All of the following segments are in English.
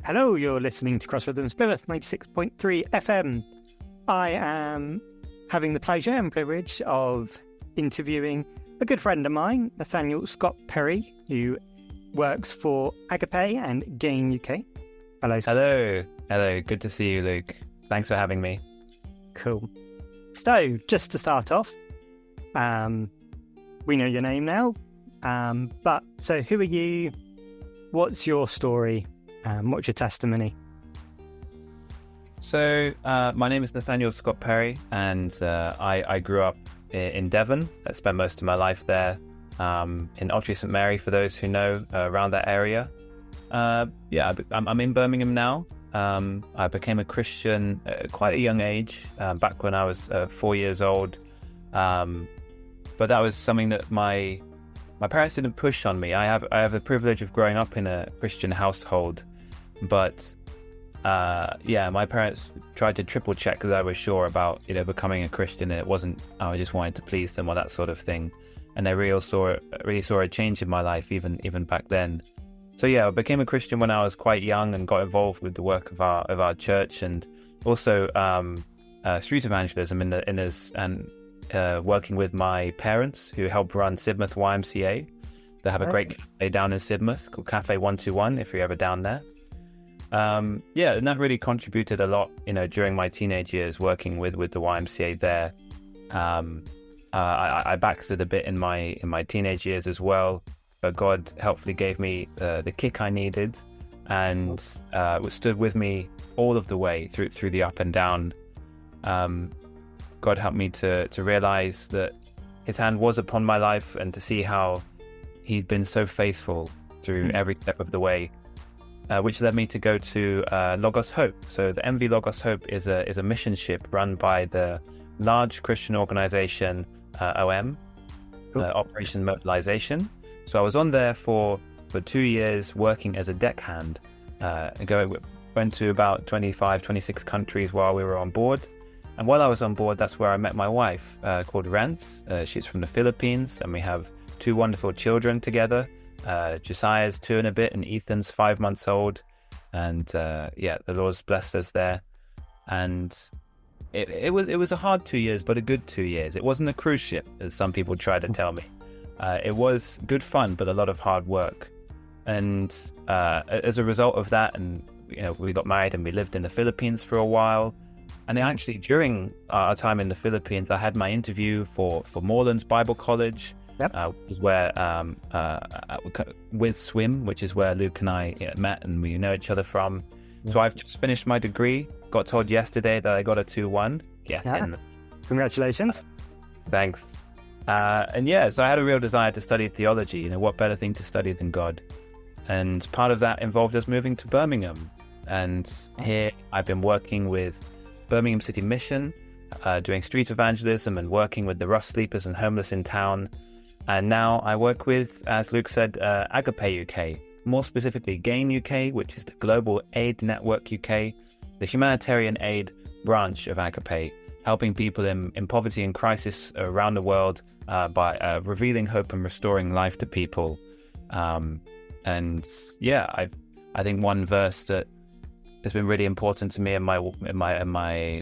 Hello, you're listening to Cross Rhythms Plymouth 96.3 FM. I am having the pleasure and privilege of interviewing a good friend of mine, Nathanael Scott-Perry, who works for Agape and GaiN UK. Hello. Hello. Good to see you, Luke. Thanks for having me. Cool. So, just to start off, we know your name now, but so who are you? What's your story? What's your testimony? So, my name is Nathanael Scott-Perry, and I grew up in Devon. I spent most of my life there, in Altry St Mary, for those who know, around that area. I'm in Birmingham now. I became a Christian at quite a young age, back when I was 4 years old. But that was something that my parents didn't push on me. I have the privilege of growing up in a Christian household, but my parents tried to triple check that I was sure about becoming a Christian, and it wasn't I just wanted to please them or that sort of thing. And they really saw a change in my life even back then. So I became a Christian when I was quite young and got involved with the work of our church, and also street evangelism and working with my parents, who help run Sidmouth YMCA. They have a great cafe down in Sidmouth called Cafe 121, if you're ever down there. And that really contributed a lot, during my teenage years working with the YMCA there. I backslid a bit in my teenage years as well, but God helpfully gave me the kick I needed, and stood with me all of the way through the up and down. God helped me to realize that His hand was upon my life, and to see how He'd been so faithful through every step of the way, which led me to go to Logos Hope. So the MV Logos Hope is a mission ship run by the large Christian organization OM, Operation Mobilization. So I was on there for 2 years working as a deckhand, went to about 25, 26 countries while we were on board. And while I was on board, that's where I met my wife, called Rance. She's from the Philippines, and we have 2 wonderful children together. Josiah's 2 and a bit, and Ethan's 5 months old. And the Lord's blessed us there. And it was a hard 2 years, but a good 2 years. It wasn't a cruise ship, as some people try to tell me. It was good fun, but a lot of hard work. And as a result of that, and we got married and we lived in the Philippines for a while. And actually, during our time in the Philippines, I had my interview for Morelands Bible College, which is where with Swim, which is where Luke and I met and we know each other from. So I've just finished my degree. Got told yesterday that I got a 2-1. Congratulations. Thanks. So I had a real desire to study theology. What better thing to study than God? And part of that involved us moving to Birmingham. And here I've been working with Birmingham City Mission, doing street evangelism and working with the rough sleepers and homeless in town. And now I work with, as Luke said, Agape UK, more specifically GaiN UK, which is the Global Aid Network UK, the humanitarian aid branch of Agape, helping people in poverty and crisis around the world by revealing hope and restoring life to people. I think one verse that has been really important to me in my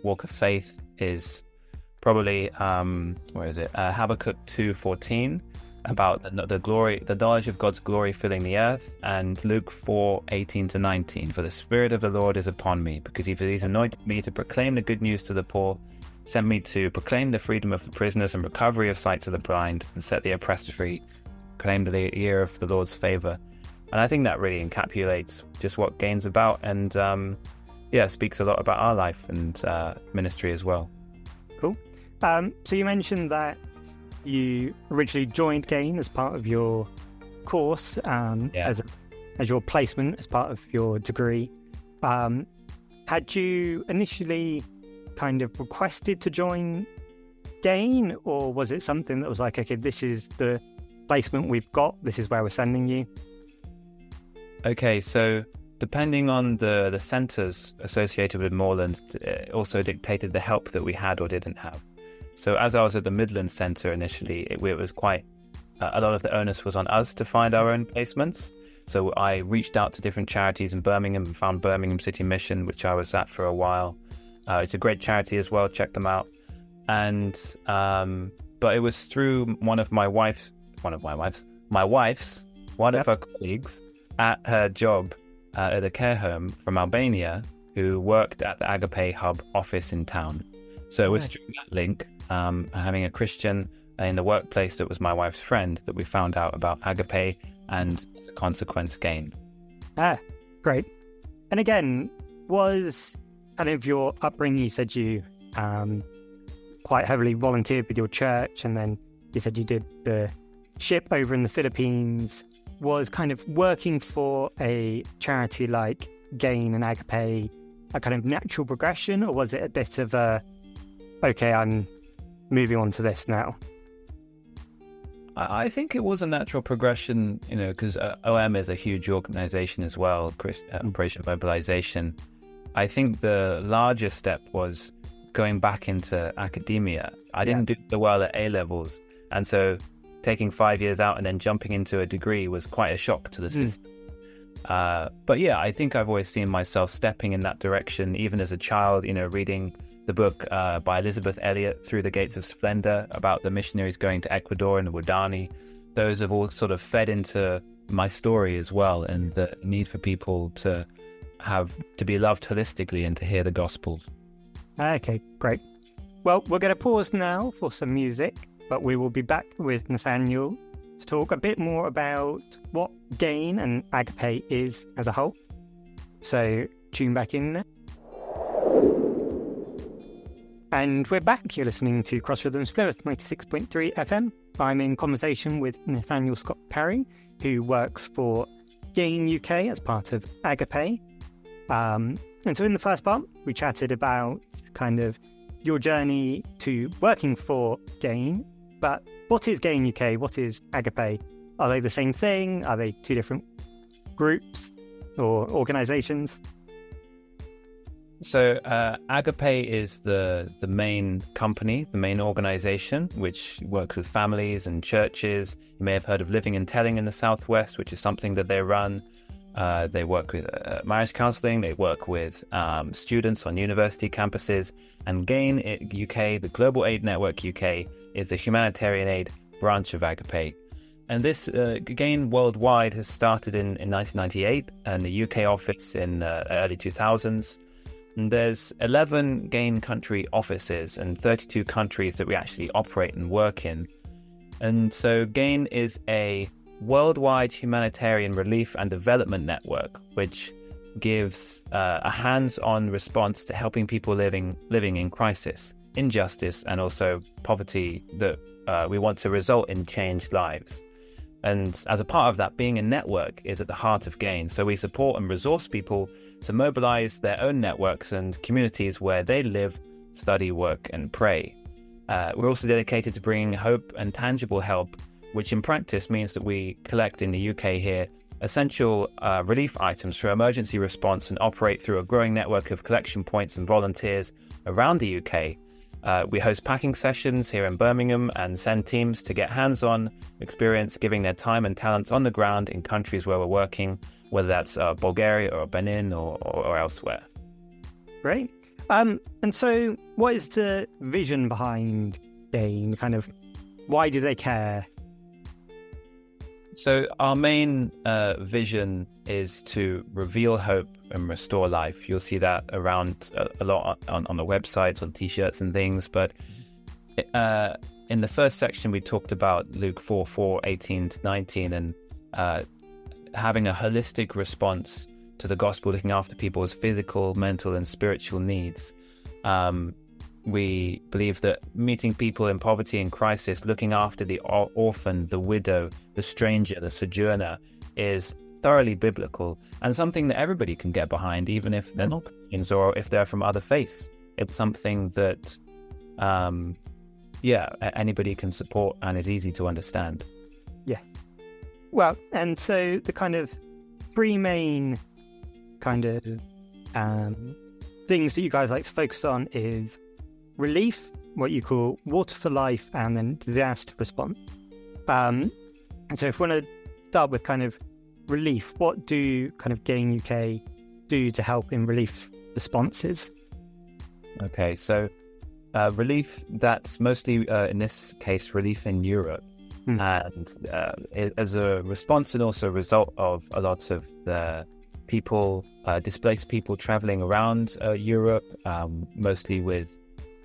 walk of faith is probably Habakkuk 2:14, about the knowledge of God's glory filling the earth, and Luke 4:18-19. For the Spirit of the Lord is upon me, because He's anointed me to proclaim the good news to the poor, sent me to proclaim the freedom of the prisoners and recovery of sight to the blind, and set the oppressed free, proclaim the year of the Lord's favor. And I think that really encapsulates just what GaiN's about, and speaks a lot about our life and ministry as well. Cool. So you mentioned that you originally joined GaiN as part of your course, as your placement as part of your degree. Had you initially kind of requested to join GaiN, or was it something that was like, okay, this is the placement we've got, this is where we're sending you? Okay, so depending on the centres associated with Morelands, it also dictated the help that we had or didn't have. So as I was at the Midlands Centre initially, it was quite a lot of the onus was on us to find our own placements. So I reached out to different charities in Birmingham and found Birmingham City Mission, which I was at for a while. It's a great charity as well. Check them out. And but it was through one of her colleagues at her job at a care home from Albania, who worked at the Agape Hub office in town. So it was through that link, having a Christian in the workplace that was my wife's friend, that we found out about Agape and, as a consequence, GaiN. Great. And again, was kind of your upbringing, you said you quite heavily volunteered with your church, and then you said you did the ship over in the Philippines. Was kind of working for a charity like GaiN and Agape a kind of natural progression, or was it a bit of a, okay, I'm moving on to this now? I think it was a natural progression, because OM is a huge organization as well, Operation Mobilization. I think the larger step was going back into academia. I didn't do so well at A-levels, and so taking 5 years out and then jumping into a degree was quite a shock to the system. But yeah, I think I've always seen myself stepping in that direction, even as a child, reading the book by Elizabeth Elliot, Through the Gates of Splendor, about the missionaries going to Ecuador and Wadani. Those have all sort of fed into my story as well, and the need for people to be loved holistically and to hear the gospel. Okay, great. Well, we're going to pause now for some music, but we will be back with Nathanael to talk a bit more about what GaiN and Agape is as a whole. So tune back in there. And we're back. You're listening to Cross Rhythms Fluid 96.3 FM. I'm in conversation with Nathanael Scott-Perry, who works for GaiN UK as part of Agape. And so in the first part, we chatted about kind of your journey to working for GaiN. But what is GaiN UK? What is Agape? Are they the same thing? Are they two different groups or organizations? So Agape is the main company, the main organization, which works with families and churches. You may have heard of Living and Telling in the Southwest, which is something that they run. They work with marriage counseling. They work with students on university campuses. And GaiN UK, the Global Aid Network UK, is the humanitarian aid branch of Agape. And this GaiN worldwide has started in 1998, and the UK office in early 2000s. And there's 11 GaiN country offices and 32 countries that we actually operate and work in. And so GaiN is a worldwide humanitarian relief and development network, which gives a hands-on response to helping people living in crisis, injustice, and also poverty that we want to result in changed lives. And as a part of that, being a network is at the heart of GaiN. So we support and resource people to mobilize their own networks and communities where they live, study, work, and pray. We're also dedicated to bringing hope and tangible help, which in practice means that we collect in the UK here essential relief items for emergency response and operate through a growing network of collection points and volunteers around the UK. We host packing sessions here in Birmingham and send teams to get hands-on experience, giving their time and talents on the ground in countries where we're working, whether that's Bulgaria or Benin or elsewhere. Great. And so what is the vision behind GaiN? Kind of, why do they care? So our main vision is to reveal hope and restore life. You'll see that around a lot on the websites, on t-shirts and things. But in the first section, we talked about Luke 4:4, 18 to 19, and having a holistic response to the gospel, looking after people's physical, mental, and spiritual needs. We believe that meeting people in poverty and crisis, looking after the orphan, the widow, the stranger, the sojourner, is thoroughly biblical and something that everybody can get behind, even if they're not Christians or if they're from other faiths. It's something that, anybody can support and is easy to understand. Yeah. Well, and so the kind of three main kind of things that you guys like to focus on is relief, what you call water for life, and then disaster response. And so if we want to start with kind of relief, what do kind of GaiN UK do to help in relief responses? Okay, so relief, that's mostly, in this case, relief in Europe. And as a response and also a result of a lot of the people, displaced people traveling around Europe, mostly with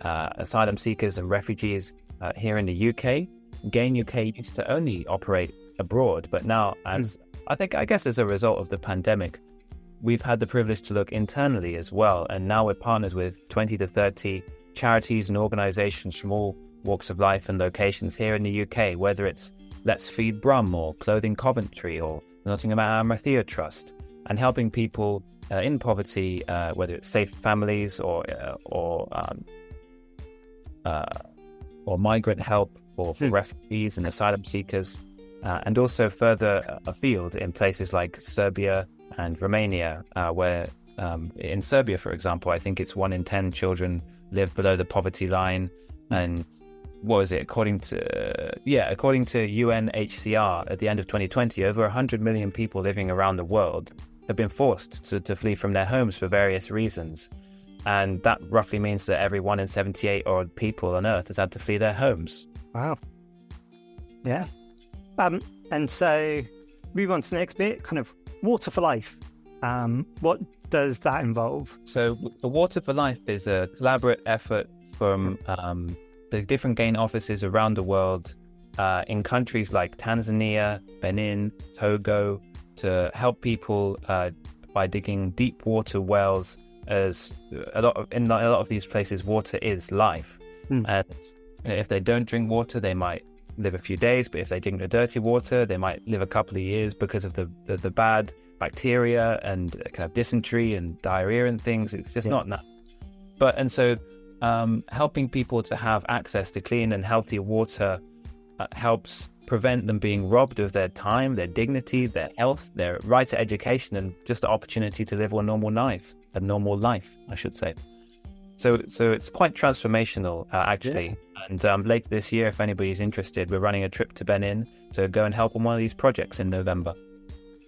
asylum seekers and refugees here in the UK. GaiN UK used to only operate abroad, but now, as I guess as a result of the pandemic, we've had the privilege to look internally as well. And now we're partners with 20 to 30 charities and organizations from all walks of life and locations here in the UK, whether it's Let's Feed Brum or Clothing Coventry or Nottingham Amathea Trust, and helping people in poverty, whether it's Safe Families or migrant help for refugees and asylum seekers, and also further afield in places like Serbia and Romania, where in Serbia, for example, I think it's 1 in 10 children live below the poverty line. And what was it? According to UNHCR, at the end of 2020, over 100 million people living around the world have been forced to flee from their homes for various reasons. And that roughly means that every 1 in 78 odd people on Earth has had to flee their homes. Wow. Yeah. And so, move on to the next bit, kind of Water for Life. What does that involve? So, the Water for Life is a collaborative effort from the different GaiN offices around the world in countries like Tanzania, Benin, Togo, to help people by digging deep water wells. As in a lot of these places, water is life. And if they don't drink water, they might live a few days, but if they drink the dirty water, they might live a couple of years because of the bad bacteria and kind of dysentery and diarrhea and things. It's just not enough. So helping people to have access to clean and healthy water helps prevent them being robbed of their time, their dignity, their health, their right to education, and just the opportunity to live a normal life, I should say. So it's quite transformational, actually. Yeah. And later this year, if anybody's interested, we're running a trip to Benin to go and help on one of these projects in November.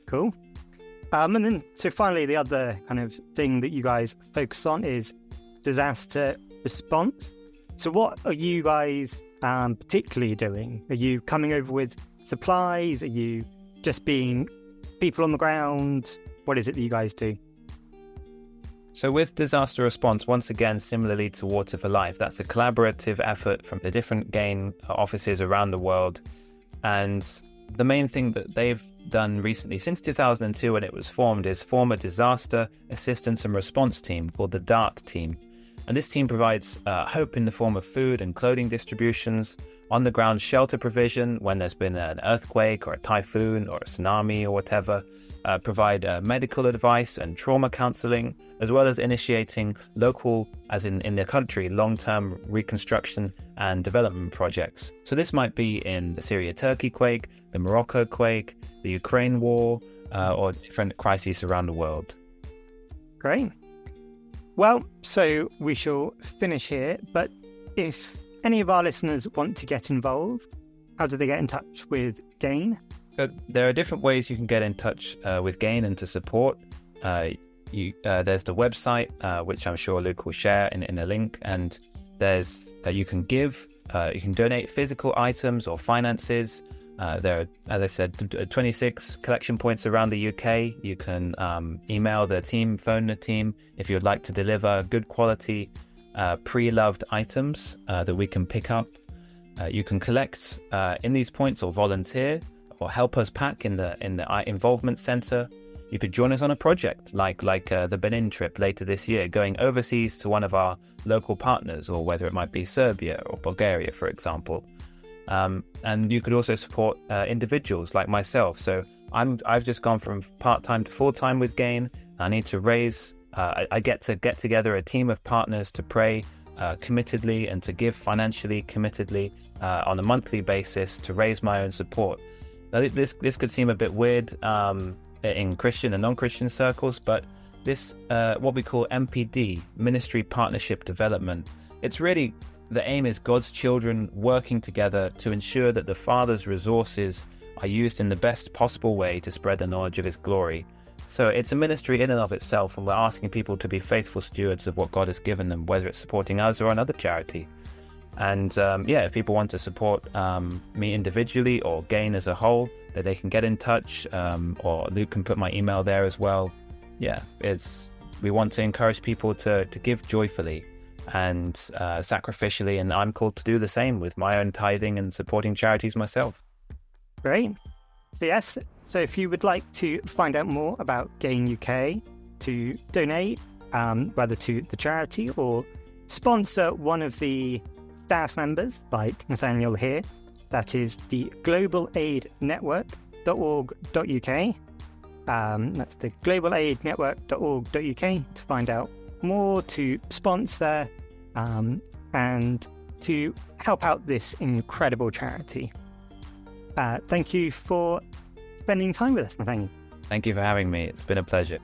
Cool. And then, so finally, the other kind of thing that you guys focus on is disaster response. So what are you guys particularly doing? Are you coming over with supplies? Are you just being people on the ground? What is it that you guys do? So with disaster response, once again, similarly to Water for Life, that's a collaborative effort from the different GaiN offices around the world. And the main thing that they've done recently, since 2002 when it was formed, is form a disaster assistance and response team called the DART team. And this team provides hope in the form of food and clothing distributions, on-the-ground shelter provision when there's been an earthquake or a typhoon or a tsunami or whatever, provide medical advice and trauma counseling, as well as initiating local, as in the country, long-term reconstruction and development projects. So this might be in the Syria-Turkey quake, the Morocco quake, the Ukraine war, or different crises around the world. Great. Well, so we shall finish here, but if any of our listeners want to get involved, how do they get in touch with GaiN? There are different ways you can get in touch with GaiN and to support. There's the website, which I'm sure Luke will share in a link, and there's you can give, you can donate physical items or finances. There are, as I said, 26 collection points around the UK. You can email the team, phone the team if you'd like to deliver good quality pre-loved items that we can pick up. You can collect in these points or volunteer or help us pack in the involvement center. You could join us on a project like the Benin trip later this year, going overseas to one of our local partners, or whether it might be Serbia or Bulgaria, for example. And you could also support individuals like myself. So I've just gone from part-time to full-time with GaiN. I need to raise, I get together a team of partners to pray committedly and to give financially committedly on a monthly basis to raise my own support. Now, this could seem a bit weird in Christian and non-Christian circles, but this, what we call MPD, Ministry Partnership Development, it's really, the aim is God's children working together to ensure that the Father's resources are used in the best possible way to spread the knowledge of his glory. So it's a ministry in and of itself, and we're asking people to be faithful stewards of what God has given them, whether it's supporting us or another charity. And if people want to support me individually or GaiN as a whole, that they can get in touch, or Luke can put my email there as well. We want to encourage people to give joyfully and sacrificially, and I'm called to do the same with my own tithing and supporting charities myself. Great. So if you would like to find out more about GaiN UK, to donate, whether to the charity or sponsor one of the staff members like Nathanael here, that is the globalaidnetwork.org.uk. That's the globalaidnetwork.org.uk to find out more, to sponsor, and to help out this incredible charity. Thank you for spending time with us, Nathanael. Thank you for having me. It's been a pleasure.